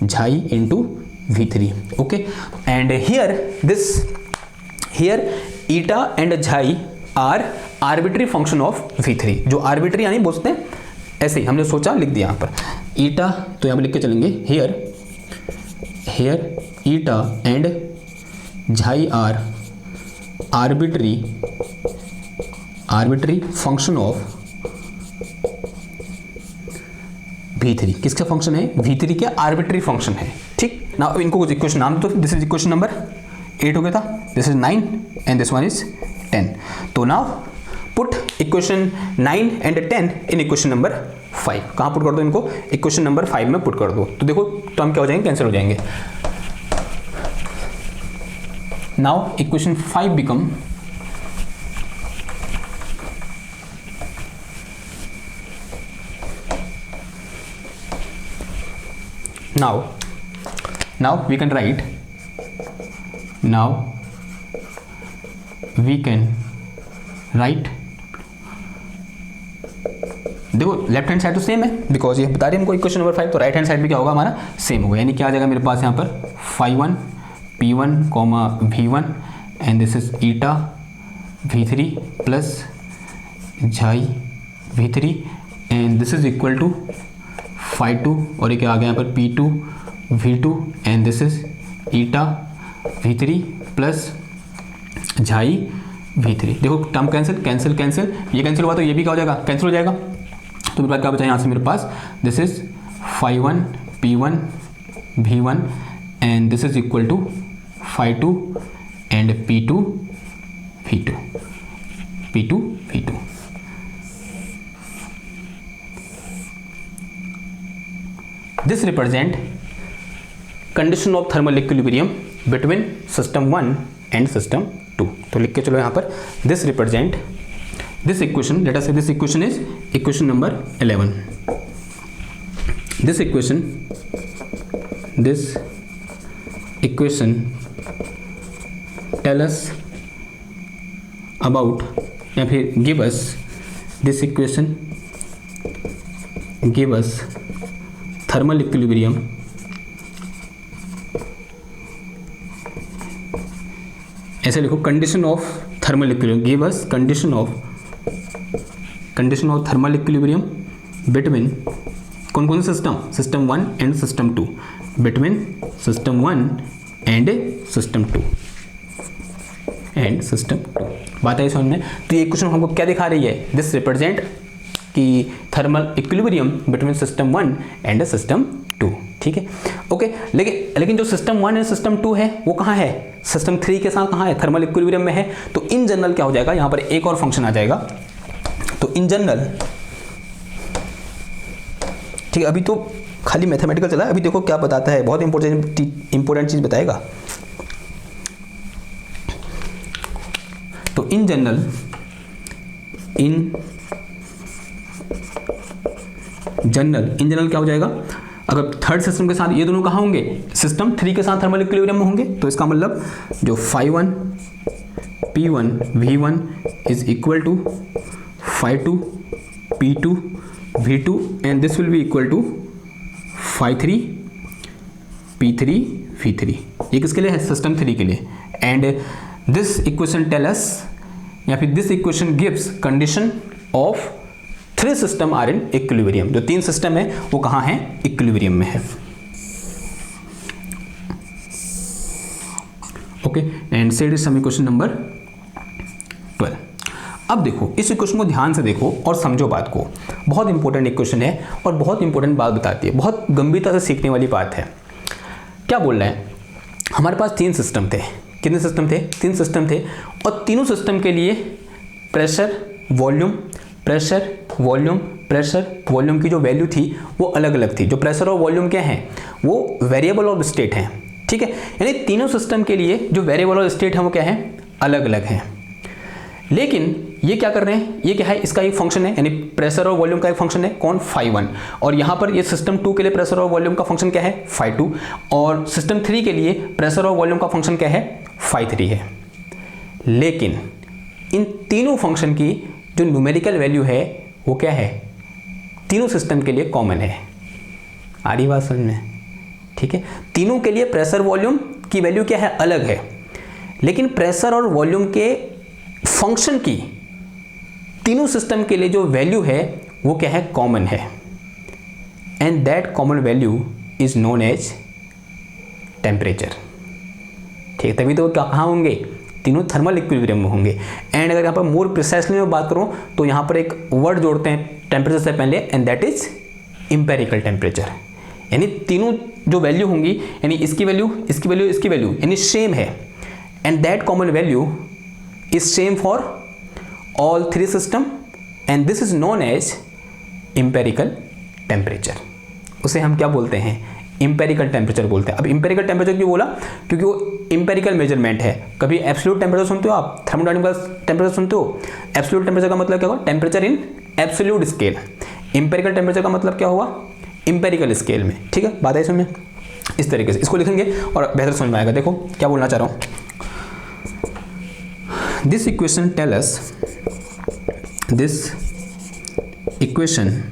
xi into V3। Okay, and here eta and xi are arbitrary function of V3, जो आर्बिट्री यानी बोलते हैं ऐसे ही हमने सोचा लिख दिया यहाँ पर ईटा, तो यहाँ पर लिख के चलेंगे here eta and xi are arbitrary function of V3। किसका फंक्शन है? V3 के आर्बिट्री फंक्शन है। ठीक ना, अब इनको कुछ इक्वेशन नाम दो। दिस इज इक्वेशन नंबर 8 हो गया था, this is 9 and this one is 10। तो now put equation 9 and 10 in equation number 5। कहाँ पुट कर दो इनको? इक्वेशन नंबर 5 में पुट कर दो। तो देखो टर्म क्या हो जाएंगे? कैंसिल हो जाएंगे। Now equation 5 become now we can write देखो लेफ्ट हैंड साइड तो सेम है बिकॉज ये बता रही है हमको इक्वेशन नंबर 5, तो राइट हैंड साइड भी क्या होगा हमारा? सेम होगा। यानी क्या आ जाएगा मेरे पास यहाँ पर phi1 p1 v1 and this is eta v3 plus xi v3 and this is equal to phi2 और ये क्या आ गया यहाँ पर p2 v2 and this is eta v3 plus xi v3। देखो टर्म कैंसिल कैंसिल कैंसिल, ये cancel हुआ तो ये भी क्या हो जाएगा? कैंसिल हो जाएगा। तो मेरे पास क्या बचा यहाँ से? मेरे पास this is phi1 p1 v1 and this is equal to phi2 and p2 v2। This represent condition of thermal equilibrium between system 1 and system 2। तो लिख के चलो यहाँ पर this represent this equation, let us say this equation is equation number 11। this equation tell us about या फिर give us this equation give us thermal equilibrium ऐसे लिखो condition of thermal equilibrium give us condition of thermal equilibrium between कौन कौन से system 1 and system 2, between system 1 and system 2। बात है समझ में? तो ये क्वेश्चन हमको क्या दिखा रही है? दिस रिप्रेजेंट कि thermal equilibrium between system 1 and system 2। ठीक है, ओके। लेकिन जो सिस्टम 1 एंड सिस्टम 2 है वो कहाँ है? सिस्टम 3 के साथ कहाँ है? थर्मल इक्विलिब्रियम में है। तो इन जनरल क्या हो जाएगा? यहाँ पर एक और फंक्शन आ जाएगा। तो इन जनरल, ठीक है, अभी तो खाली मैथमेटिकल चला है, अभी देखो क्या बताता है, बहुत इंपॉर्टेंट चीज बताएगा। तो इन जनरल क्या हो जाएगा? अगर थर्ड सिस्टम के साथ ये दोनों कहाँ होंगे? सिस्टम 3 के साथ थर्मल इक्विलिब्रियम में होंगे। तो इसका मतलब जो phi1 p1 v1 is equal to phi2 p2 v2 and this will be equal to phi3 p3 v3। ये किसके लिए है? सिस्टम 3 के लिए। And this equation tell us या फिर this equation gives condition of 3 system are in equilibrium. जो 3 system है वो कहाँ है? इक्विलिब्रियम में है। Okay, and said is some equation number 12। अब देखो इस इक्वेशन को ध्यान से देखो और समझो बात को। बहुत इंपॉर्टेंट इक्वेशन है और बहुत इंपॉर्टेंट बात बताती है, बहुत गंभीरता से सीखने वाली बात है। क्या बोल रहे हैं? हमारे पास 3 सिस्टम थे। कितने सिस्टम थे? 3 सिस्टम थे और तीनों सिस्टम के लिए प्रेशर वॉल्यूम वॉल्यूम की जो वैल्यू थी वो अलग अलग थी। जो प्रेशर और वॉल्यूम क्या है? वो वेरिएबल और स्टेट हैं। ठीक है, यानी तीनों सिस्टम के लिए जो वेरिएबल और स्टेट है वो क्या है? अलग अलग हैं। लेकिन ये क्या कर रहे हैं? ये क्या है? इसका एक फंक्शन है, यानी प्रेशर और वॉल्यूम का एक फंक्शन है। कौन? phi1। और यहाँ पर ये सिस्टम 2 के लिए प्रेशर और वॉल्यूम का फंक्शन क्या है? phi2। और सिस्टम 3 के लिए प्रेशर और वॉल्यूम का फंक्शन क्या है? phi3 है। लेकिन इन तीनों फंक्शन की जो न्यूमेरिकल वैल्यू है वो क्या है? तीनों सिस्टम के लिए कॉमन है। आ रही बात समझ में? ठीक है, तीनों के लिए प्रेशर वॉल्यूम की वैल्यू क्या है? अलग है। लेकिन प्रेशर और वॉल्यूम के फंक्शन की तीनों सिस्टम के लिए जो वैल्यू है वो क्या है, कॉमन है, and that common value is known as temperature. ठीक, तभी तो क्या कहाँ होंगे, तीनों थर्मल इक्विलिब्रियम में होंगे। एंड अगर यहाँ पर मोर प्रिसाइसली मैं बात करूँ तो यहाँ पर एक वर्ड जोड़ते हैं टेम्परेचर से पहले, and that is empirical temperature. यानी तीनों जो वैल्यू होंगी, यानी इसकी वैल्यू, इसकी वैल्यू, इसकी वैल्यू यानी सेम है, and that common value is same for all three system, and this is known as empirical temperature. उसे हम क्या बोलते हैं, इंपेरिकल टेम्परेचर बोलते हैं। अब इंपेरिकल टेम्परेचर क्यों बोला, क्योंकि वो इंपेरिकल मेजरमेंट है। कभी एब्सोल्यूट टेम्परेचर सुनते हो आप, थर्मोडायनामिक टेम्परेचर सुनते हो। एब्सोल्यूट टेम्परेचर का मतलब क्या होगा, temperature in absolute scale. Empirical temperature का मतलब क्या हुआ, इंपेरिकल स्केल में। ठीक है, बात है समझ, इस तरीके से इसको लिखेंगे और बेहतर समझ में आएगा। देखो क्या बोलना चाह रहा हूँ, this equation tell us, this equation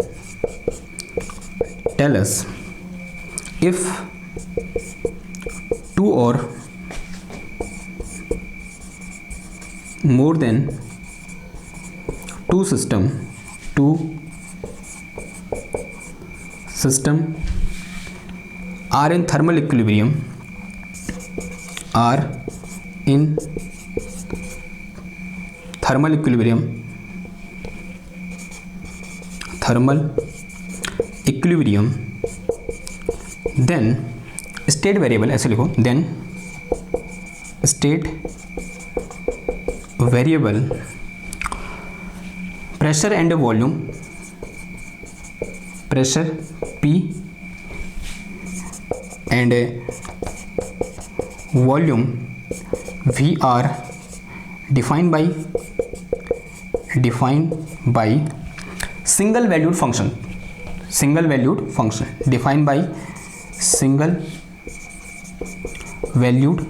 tell us if two or more than two system are in thermal equilibrium, are in thermal equilibrium, then state variable, ऐसे लिखो, then state variable pressure and volume, pressure P and volume V are defined by single valued function, defined by single valued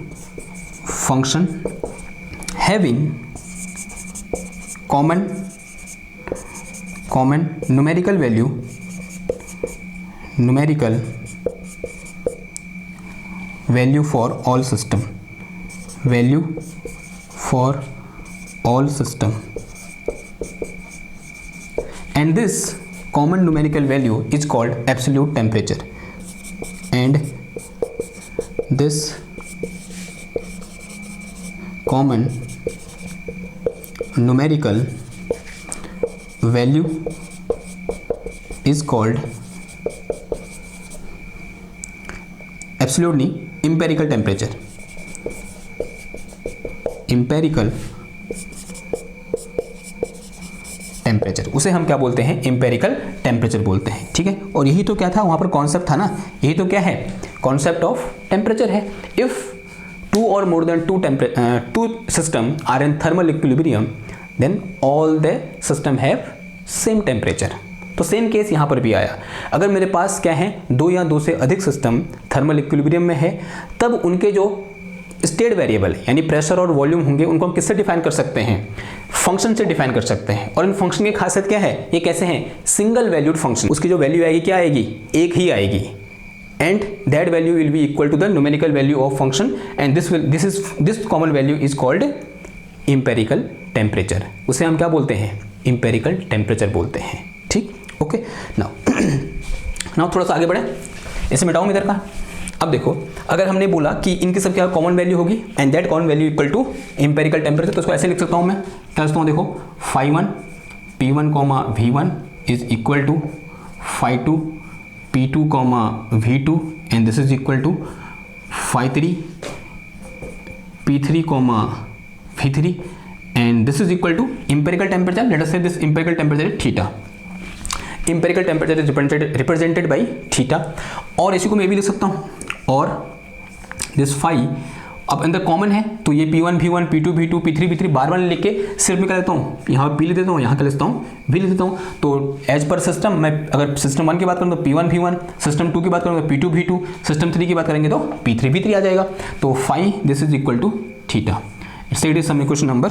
function having common numerical value for all system, and this common numerical value is called absolute temperature, and this common numerical value is called absolute नहीं, empirical temperature, उसे हम क्या बोलते हैं, empirical temperature बोलते हैं। ठीक है, और यही तो क्या था वहाँ पर कॉन्सेप्ट था ना, यही तो क्या है, कॉन्सेप्ट ऑफ टेम्परेचर है। If two or more than two system are in thermal equilibrium, then all the system have same temperature. तो सेम केस यहाँ पर भी आया। अगर मेरे पास क्या है, दो या दो से अधिक सिस्टम थर्मल इक्विलिब्रियम में है, तब उनके जो स्टेट वेरिएबल यानी प्रेशर और वॉल्यूम होंगे, उनको हम किससे डिफाइन कर सकते हैं, फंक्शन से डिफाइन कर सकते हैं। और इन फंक्शन की खासियत क्या है, ये कैसे हैं, सिंगल वैल्यूड फंक्शन। उसकी जो वैल्यू आएगी क्या आएगी, एक ही आएगी, and that value will be equal to the numerical value of function, and this common value is called empirical temperature. उसे हम क्या बोलते हैं, इंपेरिकल टेम्परेचर बोलते हैं। ठीक, ओके। नाउ थोड़ा सा आगे बढ़े, इसे मिटाऊं इधर का। अब देखो, अगर हमने बोला कि इनकी सब क्या कॉमन वैल्यू होगी, and that common value equal to empirical temperature, तो उसको ऐसे लिख सकता हूं मैं, क्या लिखता हूं, देखो phi1 P1, V1 is equal to phi2 P2, V2, and this is equal to phi3 P3, V3, and this is equal to empirical temperature. Let us say this empirical temperature is theta, empirical temperature is represented by theta. और इसी को मैं भी लिख सकता हूँ, और this phi अब अंदर कॉमन है, तो ये P1 V1 P2 V2 P3 V3 बार लिख के सिर्फ में क्या लेता हूँ, यहाँ P लिख देता हूँ, यहाँ क्या लिखता हूँ, V लिख देता हूँ। तो एज पर सिस्टम, मैं अगर सिस्टम 1 की बात करूँ तो P1 V1, सिस्टम 2 की बात करूँ तो P2 V2, सिस्टम 3 की बात करेंगे तो P3 V3 आ जाएगा। तो phi this is equal to theta. It's it is some equation number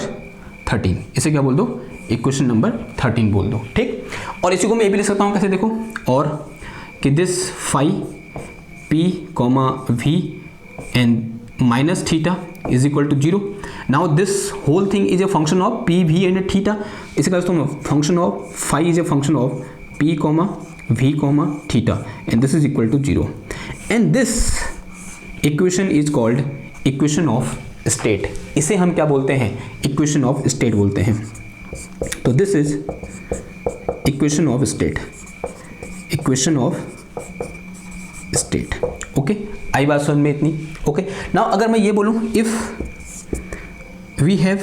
13। इसे क्या बोल दो, इक्वेशन नंबर 13 बोल दो। ठीक, और इसी को मैं ये भी लिख सकता हूँ, कैसे देखो, और कि this phi P, V and minus theta is equal to 0। Now this whole thing is a function of P V and theta. इसी का function of phi is a function of P comma V comma theta and this is equal to 0 and this equation is called equation of state. इसे हम क्या बोलते हैं? Equation of state बोलते हैं. तो this is equation of state, equation of state. Okay, आई बात समझ में इतनी? ओके, नाउ अगर मैं ये बोलूं if we have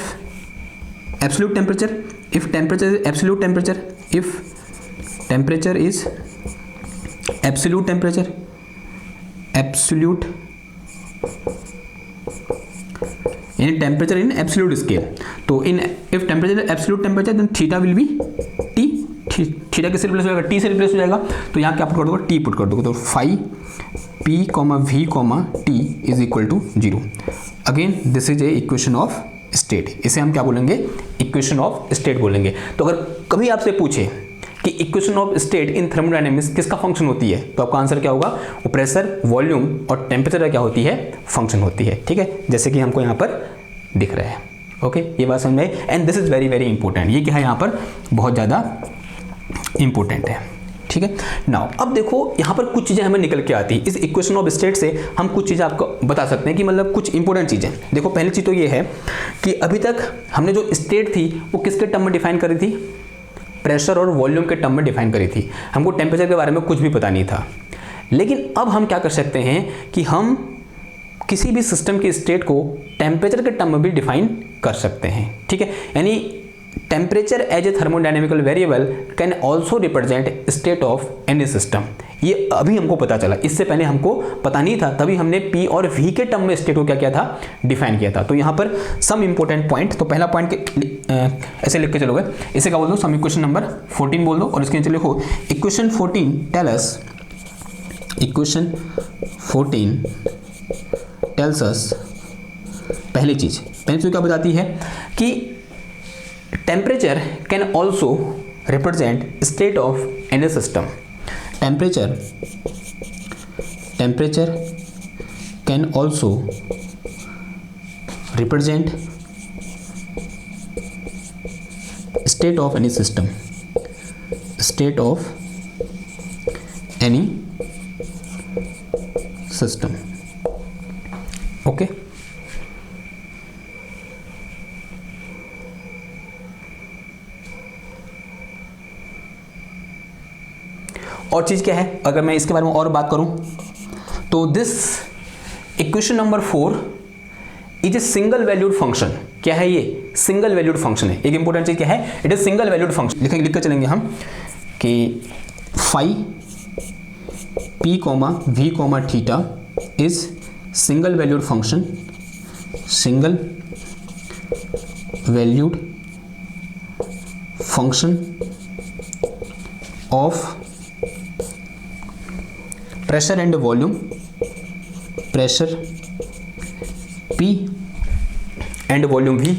absolute temperature, if temperature is absolute temperature, if temperature is absolute temperature, absolute यानी टेम्परेचर इन एब्सोल्यूट स्केल. तो in if temperature absolute temperature then theta will be T. Theta किससे replace हो जाएगा? T से replace हो जाएगा. तो यहाँ क्या पुट कर दोगे? टी पुट कर दोगे. तो phi P comma V comma T is equal to 0. Again this is a equation of state. इसे हम क्या बोलेंगे? इक्वेशन ऑफ स्टेट बोलेंगे. तो अगर कभी आपसे पूछे कि equation of state in thermodynamics किसका फंक्शन होती है, तो आपका आंसर क्या होगा? वो प्रेशर, वॉल्यूम और टेम्परेचर क्या होती है? फंक्शन होती है. ठीक है, जैसे कि हमको यहाँ पर दिख रहा है. ओके, ये बात समझ में. And this is very very important. ये क्या है यहाँ पर? बहुत ज़्यादा इंपॉर्टेंट है. ठीक है, नाउ अब देखो यहाँ पर कुछ चीज़ें हमें निकल के आती है. इस इक्वेशन ऑफ स्टेट से हम कुछ चीज़ें आपको बता सकते हैं कि मतलब कुछ इंपॉर्टेंट चीज़ें. देखो, पहली चीज़ तो ये है कि अभी तक हमने जो स्टेट थी वो किसके टर्म में डिफाइन करी थी? प्रेशर और वॉल्यूम के टर्म में डिफाइन करी थी. हमको टेम्परेचर के बारे में कुछ भी पता नहीं था. लेकिन अब हम क्या कर सकते हैं कि हम किसी भी सिस्टम की स्टेट को टेम्परेचर के टर्म में भी डिफाइन कर सकते हैं. ठीक है, यानी temperature as a thermodynamical variable can also represent state of any system. ये अभी हमको पता चला, इससे पहले हमको पता नहीं था. तभी हमने पी और वी के टर्म में स्टेट को क्या किया था? डिफाइन किया था. तो यहाँ पर सम इंपॉर्टेंट पॉइंट. तो पहला पॉइंट ऐसे लिख के चलोगे. इसे क्या बोल दो? सम इक्वेशन नंबर 14 बोल दो. और इसके नीचे लिखो equation 14 tell us, equation 14 tells us. पहली चीज क्या बताती है कि temperature can also represent state of any system. Temperature can also represent state of any system, state of any system. Okay, और चीज़ क्या है? अगर मैं इसके बारे में और बात करूं तो this equation number 4 is a single valued function. क्या है ये? सिंगल वैल्यूड फंक्शन है. एक इंपॉर्टेंट चीज क्या है? It is single valued function. लिख कर चलेंगे हम कि phi P comma V comma theta is single valued function, single valued function of pressure and volume, pressure P and volume V.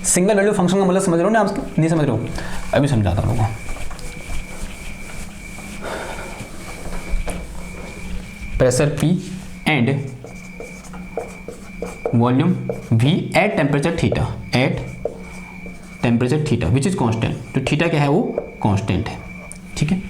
Single value function का मतलब समझ रहे हो ना आप? नहीं समझ रहे हो? अभी समझाता हूँ लोगों. Pressure P and volume V at temperature theta, at temperature theta which is constant. तो थीटा क्या है? वो कांस्टेंट है. ठीक है,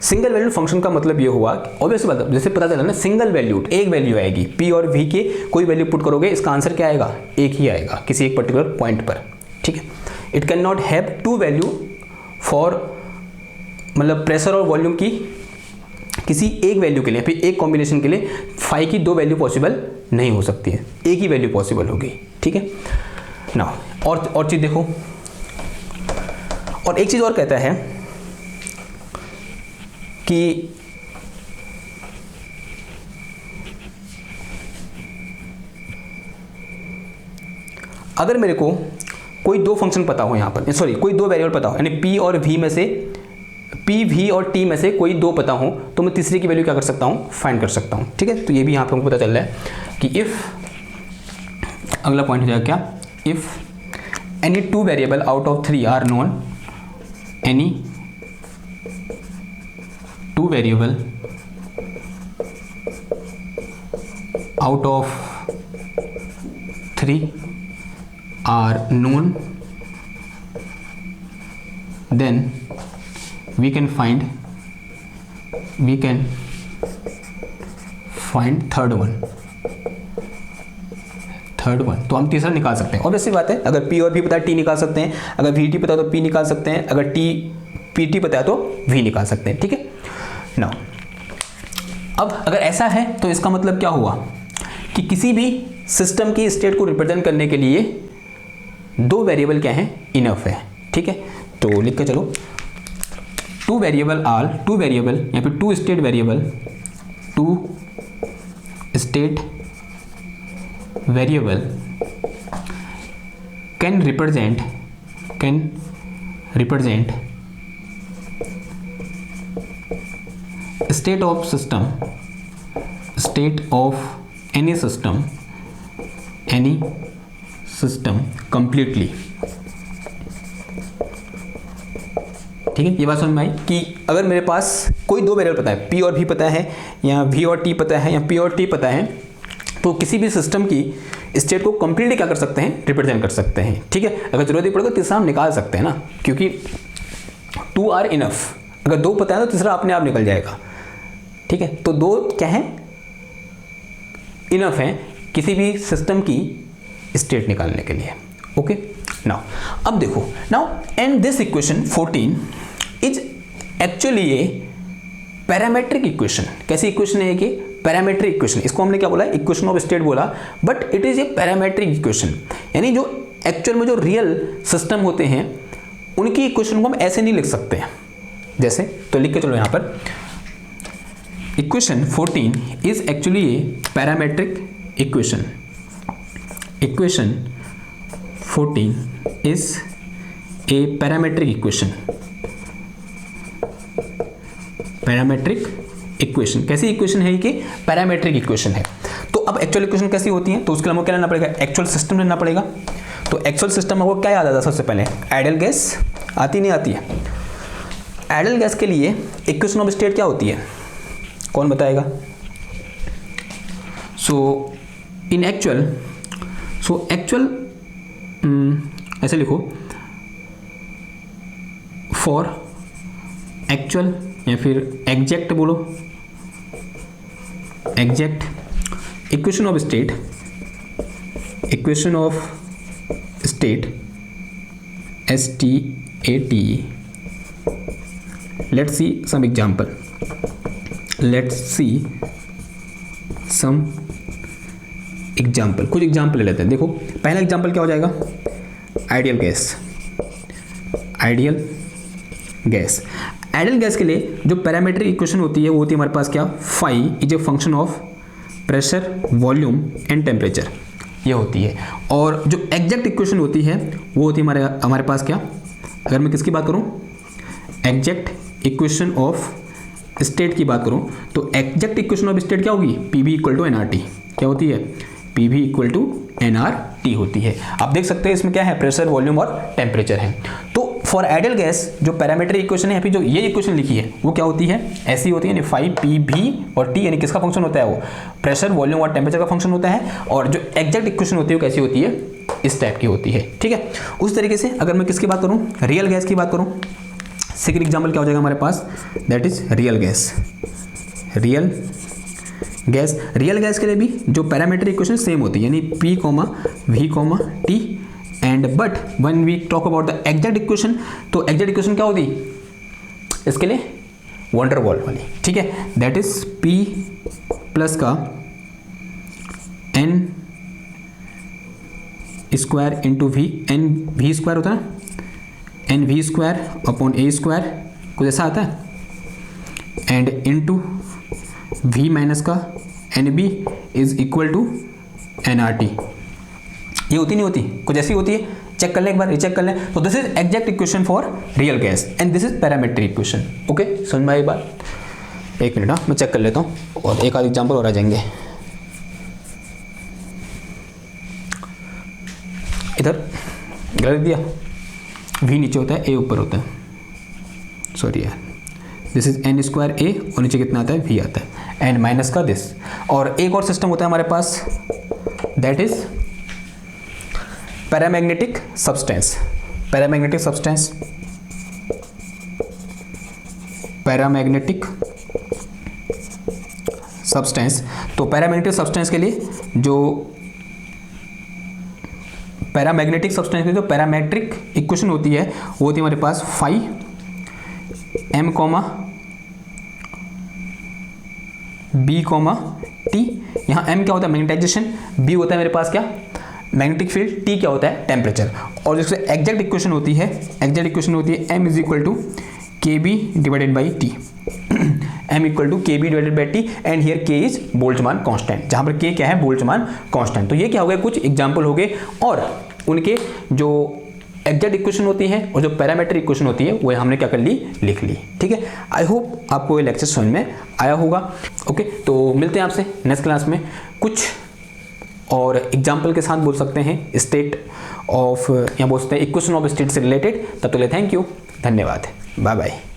सिंगल वैल्यूड फंक्शन का मतलब ये हुआ, ऑब्वियसली बात है, जैसे पता चला ना, सिंगल वैल्यूड, एक वैल्यू आएगी. पी और वी के कोई वैल्यू पुट करोगे, इसका आंसर क्या आएगा? एक ही आएगा किसी एक पर्टिकुलर पॉइंट पर. ठीक है, it can not have two value for, मतलब प्रेशर और वॉल्यूम की किसी एक वैल्यू के लिए, फिर एक कॉम्बिनेशन के लिए फाई की दो वैल्यू पॉसिबल नहीं हो सकती है, एक ही वैल्यू पॉसिबल होगी. ठीक है ना. और चीज देखो, और एक चीज और कहता है कि अगर मेरे को कोई दो फंक्शन पता हो, यहां पर सॉरी कोई दो वेरिएबल पता हो, यानी पी और वी में से, पी वी और टी में से कोई दो पता हो, तो मैं तीसरे की वैल्यू क्या कर सकता हूं? फाइंड कर सकता हूं. ठीक है, तो ये भी यहां पर हमको पता चल रहा है कि इफ, अगला पॉइंट हो जाएगा क्या? If any two variable out of 3 are known, any two variable out of 3 are known, then we can find third one। तो हम तीसरा निकाल सकते हैं। ऑब्वियसली बात है, अगर P और V पता है T निकाल सकते हैं, अगर VT पता है तो P निकाल सकते हैं, अगर PT पता है तो V निकाल सकते हैं। ठीक है। नाउ अब अगर ऐसा है तो इसका मतलब क्या हुआ कि किसी भी सिस्टम की स्टेट को रिप्रेजेंट करने के लिए 2 वेरिएबल क्या है, इनफ है। ठीक है, तो लिख के चलो 2 वेरिएबल या फिर 2 state variable can represent state of any system completely। ठीक है, ये बात समझ में आई कि अगर मेरे पास कोई 2 वेरिएबल पता है, P और V पता है, या V और T पता है, या P और T पता है, तो किसी भी सिस्टम की स्टेट को कंप्लीटली क्या कर सकते हैं, रिप्रेजेंट कर सकते हैं। ठीक है, अगर जरूरत पड़े तो तीसरा हम निकाल सकते हैं ना, क्योंकि 2 आर इनफ। अगर 2 पता है तो तीसरा अपने आप निकल जाएगा। ठीक है, तो 2 क्या है, इनफ है किसी भी सिस्टम की स्टेट निकालने के लिए। ओके, नाउ अब देखो, now and this equation 14 is actually A parametric equation. कैसी इक्वेशन है कि पैरामेट्रिक इक्वेशन। इसको हमने क्या बोला, इक्वेशन ऑफ स्टेट बोला, but it is a parametric equation. यानी जो एक्चुअल में जो रियल सिस्टम होते हैं उनकी इक्वेशन को हम ऐसे नहीं लिख सकते हैं जैसे, तो लिख के चलो यहां पर, equation 14 is actually A parametric equation. Equation 14 is a parametric equation. Parametric equation कैसी इक्वेशन है कि पैरामेट्रिक इक्वेशन है। तो अब एक्चुअल इक्वेशन कैसी होती है, तो उसके लिए हमको क्या लेना पड़ेगा, एक्चुअल सिस्टम लेना पड़ेगा। तो एक्चुअल सिस्टम आपको क्या याद आता है, सबसे पहले आइडियल गैस आती नहीं आती है। आइडियल गैस के लिए इक्वेशन ऑफ स्टेट क्या होती है, कौन बताएगा। सो एक्चुअल ऐसे लिखो, फॉर एक्चुअल या फिर एग्जैक्ट बोलो, exact equation of state STAT। Let's see some example, कुछ एग्जाम्पल ले लेते हैं। देखो पहला एग्जाम्पल क्या हो जाएगा, आइडियल गैस के लिए जो पैरामेट्रिक इक्वेशन होती है वो होती है हमारे पास क्या, phi is a function of pressure, volume and temperature, ये होती है। और जो एग्जैक्ट इक्वेशन होती है वो होती है हमारे पास क्या, अगर मैं किसकी बात करूं, एग्जैक्ट इक्वेशन ऑफ स्टेट की बात करूं, तो एग्जैक्ट इक्वेशन ऑफ स्टेट क्या होगी, PV इक्वल टू NRT। क्या होती है, PV इक्वल टू NRT होती है। आप देख सकते हैं इसमें क्या है, प्रेशर, वॉल्यूम और टेम्परेचर है। तो फॉर आइडियल गैस जो पैरामेट्रिक इक्वेशन है, जो ये इक्वेशन लिखी है वो क्या होती है, ऐसी होती है, यानी 5PV और T यानी किसका फंक्शन होता है, वो प्रेशर, वॉल्यूम और टेम्परेचर का फंक्शन होता है। और जो एग्जैक्ट इक्वेशन होती है वो कैसी होती है, इस टाइप की होती है। ठीक है, उस तरीके से अगर मैं किसकी बात करूं, रियल गैस की बात करूं, सेकंड एग्जाम्पल क्या हो जाएगा हमारे पास, दैट इज रियल गैस के लिए भी जो पैरामेट्रिक इक्वेशन सेम होती है, यानी P, V, T and but when we talk about the exact equation, तो एग्जैक्ट इक्वेशन क्या होती इसके लिए, वंडर वॉल वाली। ठीक है, दैट इज P प्लस का N square into V, NV square होता है, NV square upon A square, कुछ ऐसा आता है, एंड इंटू V माइनस का NB is equal to NRT। ये होती नहीं होती, कुछ ऐसी होती है, चेक कर लें एक बार, चेक कर लें। तो this is exact equation for real gas and this is parametric equation. Okay, समझ में आई बात, एक मिनट, मैं चेक कर लेता हूँ और एक आध एग्जाम्पल और आ जाएंगे। इधर गलत दिया, V नीचे होता है, A ऊपर होता है, सॉरी यार, दिस इज एन स्क्वायर ए और नीचे कितना आता है वी आता है एंड माइनस का दिस। और एक और सिस्टम होता है हमारे पास that is paramagnetic substance. Paramagnetic substance, paramagnetic substance. तो पैरामैग्नेटिक सब्सटेंस के लिए जो पैरामैग्नेटिक सब्सटेंस की जो पैरामेट्रिक इक्वेशन होती है वो होती है हमारे पास phi M comma B comma T. यहाँ एम क्या होता है मैग्नेटाइजेशन, बी होता है मेरे पास क्या मैग्नेटिक फील्ड, टी क्या होता है टेम्परेचर। और जिससे एग्जैक्ट इक्वेशन होती है, एग्जैक्ट इक्वेशन होती है M is equal to K B divided by T. M equal to K B divided by T and here K is Boltzmann constant, जहां पर के क्या है बोल्ट्जमान कांस्टेंट। तो ये क्या हो गए कुछ एग्जाम्पल हो गए और उनके जो एग्जैक्ट इक्वेशन होती है और जो पैरामीट्रिक इक्वेशन होती है वो हमने क्या कर ली लिख ली। ठीक है, आई होप आपको ये लेक्चर समझ में आया होगा। ओके, तो मिलते हैं आपसे नेक्स्ट क्लास में कुछ और एग्जाम्पल के साथ बोल सकते हैं स्टेट ऑफ या बोल सकते हैं इक्वेशन ऑफ स्टेट से रिलेटेड। तब तक के लिए थैंक यू, धन्यवाद, बाय बाय।